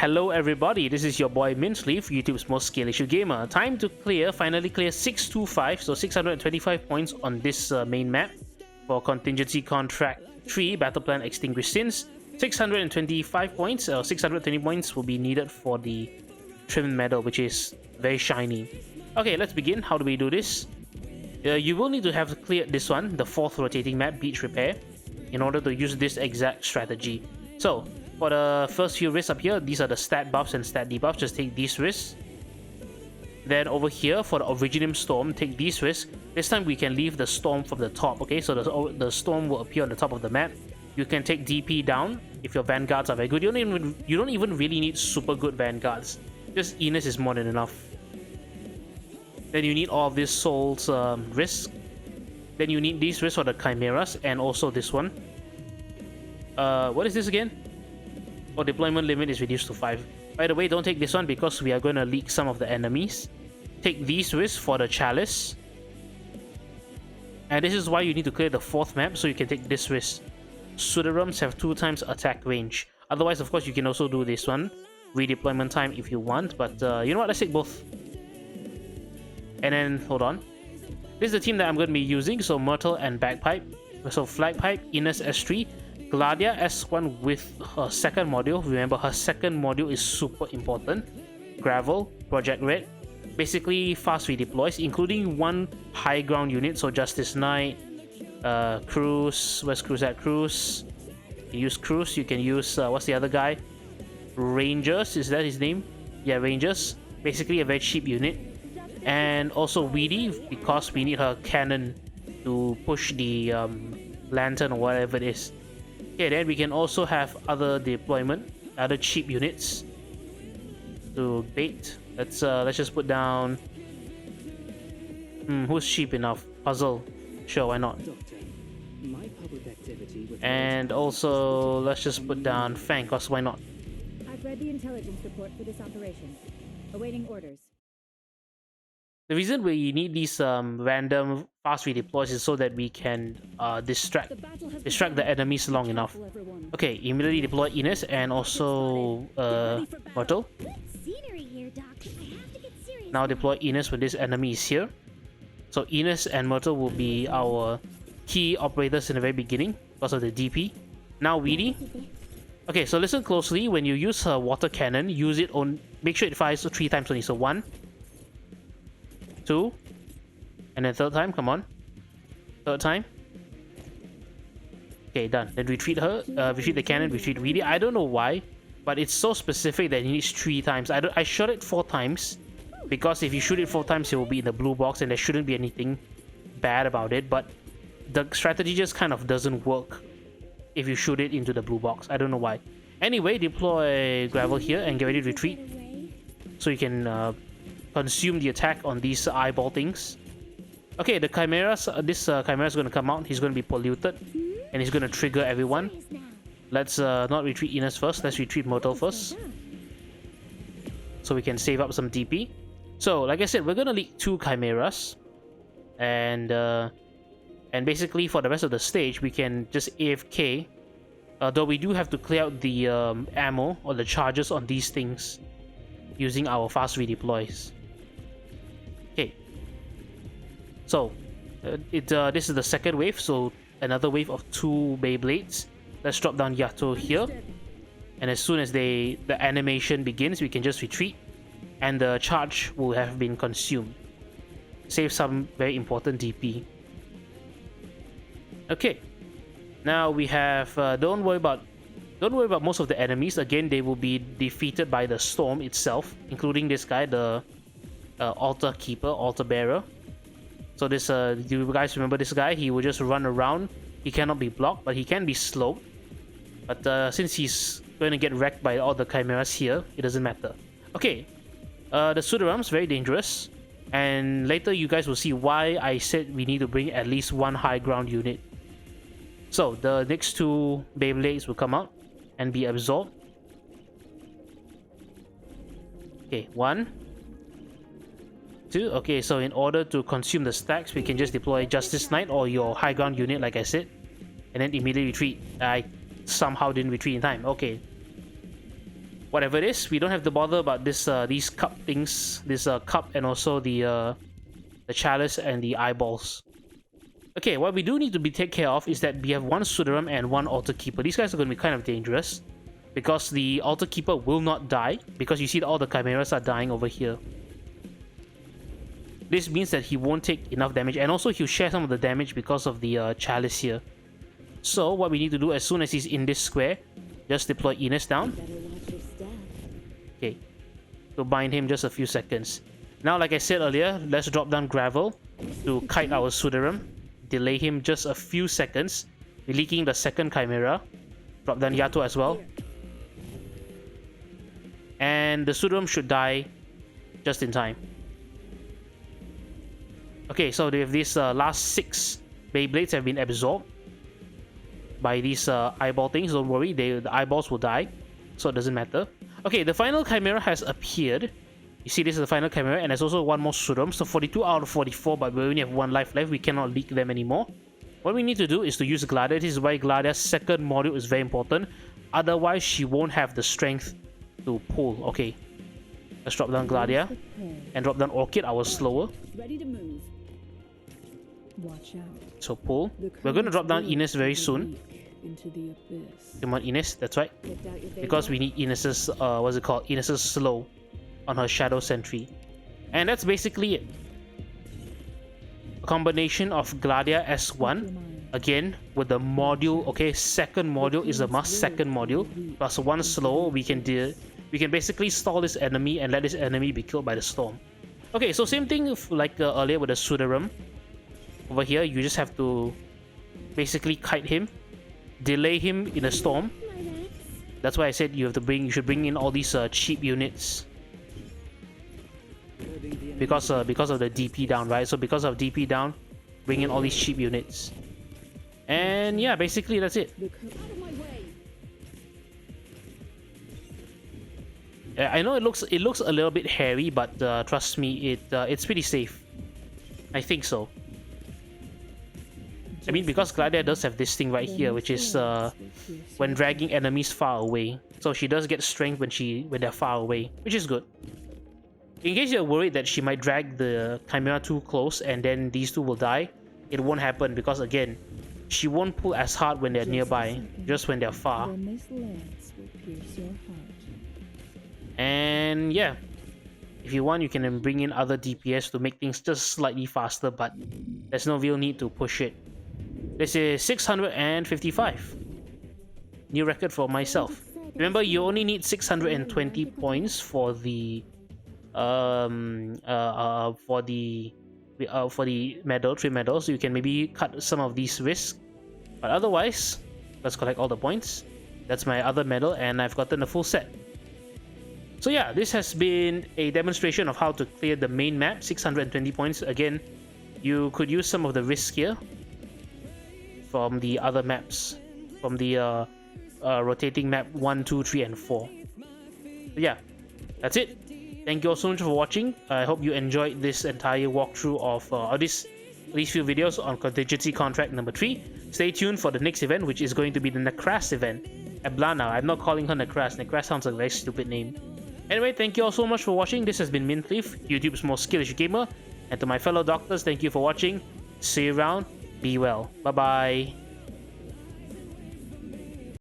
Hello everybody, this is your boy Minsleaf, YouTube's most skill issue gamer. Time to finally clear 625, so 625 points on this main map for Contingency Contract 3 Battleplan Extinguished, since 625 points, 620 points will be needed for the trim medal, which is very shiny. Okay, let's begin. How do we do this? You will need to have cleared this one, the 4th rotating map, Beach Repair, in order to use this exact strategy. So, for the first few risks up here, these are the stat buffs and stat debuffs. Just take these risks. Then over here, for the Originium Storm, take these risks. This time we can leave the storm from the top, okay? So the storm will appear on the top of the map. You can take DP down if your vanguards are very good. You don't even really need super good vanguards. Just Enos is more than enough. Then you need all of these souls risks. Then you need these risks for the chimeras and also this one. What is this again? Oh, deployment limit is reduced to 5. By the way, don't take this one because we are going to leak some of the enemies. Take these risks for the chalice. And this is why you need to clear the 4th map, so you can take this risk. Suderums have 2 times attack range. Otherwise, of course, you can also do this one. Redeployment time if you want, but you know what, let's take both. And then, hold on. This is the team that I'm going to be using, so Myrtle and Bagpipe. So Flagpipe, Ines S3. Gladia S1 with her second module. Remember, her second module is super important. Gravel, Project Red. Basically, fast redeploys, including 1 high ground unit. So Justice Knight, Cruz. Where's Cruz at? Cruz. You can use Cruz. You can use, what's the other guy? Rangers, is that his name? Yeah, Rangers. Basically, a very cheap unit. And also Weedy, because we need her cannon to push the lantern or whatever it is. Okay, then we can also have other deployment, other cheap units to bait. Let's just put down. Who's cheap enough? Puzzle. Sure, why not? And also let's just put down Fang, cause why not? I've read the intelligence report for this operation. Awaiting orders. The reason we need these random fast redeploys is so that we can distract the enemies long enough. Okay, immediately deploy Ines and also Myrtle. Now deploy Ines when this enemy is here. So Ines and Myrtle will be our key operators in the very beginning because of the DP. Now Weedy. Okay, so listen closely. When you use her water cannon, use it on. Make sure it fires 3 times only. So 1, 2, and then 3rd time. Come on, 3rd time. Okay, done. Then retreat her. Retreat the cannon. Retreat Weedy. I don't know why, but it's so specific that it needs 3 times. I shot it 4 times because if you shoot it 4 times, it will be in the blue box, and there shouldn't be anything bad about it. But the strategy just kind of doesn't work if you shoot it into the blue box. I don't know why. Anyway, deploy Gravel here and get ready to retreat, so you can consume the attack on these eyeball things. Okay, the chimeras. This chimera is going to come out. He's going to be polluted, and he's going to trigger everyone. Let's not retreat Ines first. Let's retreat Myrtle first, so we can save up some DP. So, like I said, we're going to leak 2 chimeras, and basically for the rest of the stage, we can just AFK. Though we do have to clear out the ammo or the charges on these things using our fast redeploys. Okay, so this is the 2nd wave, so another wave of 2 Beyblades. Let's drop down Yato here, and as soon as the animation begins, we can just retreat, and the charge will have been consumed. Save some very important DP. Okay, now we have. Don't worry about most of the enemies. Again, they will be defeated by the storm itself, including this guy, the altar keeper, altar bearer. So this, do you guys remember this guy? He will just run around. He cannot be blocked, but he can be slowed. But since he's going to get wrecked by all the chimeras here, it doesn't matter. Okay, the Suderums, very dangerous. And later you guys will see why I said we need to bring at least 1 high ground unit. So the next 2 Beyblades will come out and be absorbed. Okay, 1, 2. Okay, so in order to consume the stacks, we can just deploy Justice Knight or your high ground unit, like I said, and then immediately retreat. I somehow didn't retreat in time. Okay, whatever it is, we don't have to bother about this these cup things, this cup and also the chalice and the eyeballs. Okay, what we do need to take care of is that we have one Sudaram and one Altar Keeper. These guys are going to be kind of dangerous because the Altar Keeper will not die, because you see all the Chimeras are dying over here. This means that he won't take enough damage, and also he'll share some of the damage because of the chalice here. So what we need to do, as soon as he's in this square, just deploy Ines down. Okay, to bind him just a few seconds. Now, like I said earlier, let's drop down Gravel to kite our Sudaram. Delay him just a few seconds, leaking the second Chimera. Drop down Yato as well. And the Sudaram should die just in time. Okay, so if these last 6 Beyblades have been absorbed by these eyeball things, don't worry, the eyeballs will die, so it doesn't matter. Okay, the final Chimera has appeared. You see, this is the final Chimera, and there's also one more Sudaram, so 42 out of 44, but we only have 1 life left. We cannot leak them anymore. What we need to do is to use Gladia. This is why Gladia's second module is very important. Otherwise, she won't have the strength to pull. Okay, let's drop down Gladia and drop down Orchid, our slower. Ready to move. Watch out. So pull. We're going to drop down Ines very soon. Into the abyss. Come on, Ines, that's right. Because we need Ines's, what's it called? Ines's slow on her Shadow Sentry. And that's basically it. A combination of Gladia S1, again, with the module, okay, second module is a must, second module, plus 1 slow, we can basically stall this enemy and let this enemy be killed by the storm. Okay, so same thing like earlier with the Sudaram. Over here, you just have to basically kite him, delay him in a storm. That's why I said you should bring in all these cheap units. Because of the DP down, right? So because of DP down, bring in all these cheap units. And yeah, basically that's it. I know it looks a little bit hairy, but trust me, it's pretty safe. I think so. I mean, because Gladia does have this thing right here, which is when dragging enemies far away. So she does get strength when they're far away, which is good. In case you're worried that she might drag the Chimera too close and then these two will die, it won't happen because, again, she won't pull as hard when they're nearby, just when they're far. And yeah, if you want, you can bring in other DPS to make things just slightly faster, but there's no real need to push it. This is 655. New record for myself. Remember, you only need 620 points for the medal, 3 medals. So you can maybe cut some of these risks, but otherwise, let's collect all the points. That's my other medal, and I've gotten a full set. So yeah, this has been a demonstration of how to clear the main map. 620 points. Again, you could use some of the risk here from the other maps, from the rotating map 1, 2, 3, and 4. So yeah, that's it. Thank you all so much for watching. I hope you enjoyed this entire walkthrough of these few videos on Contingency Contract number 3. Stay tuned for the next event, which is going to be the Necras event at Blana. I'm not calling her Necras. Necras sounds like a very stupid name. Anyway, thank you all so much for watching. This has been Mintleaf, YouTube's most skillish gamer. And to my fellow doctors, thank you for watching. See you around. Be well. Bye-bye.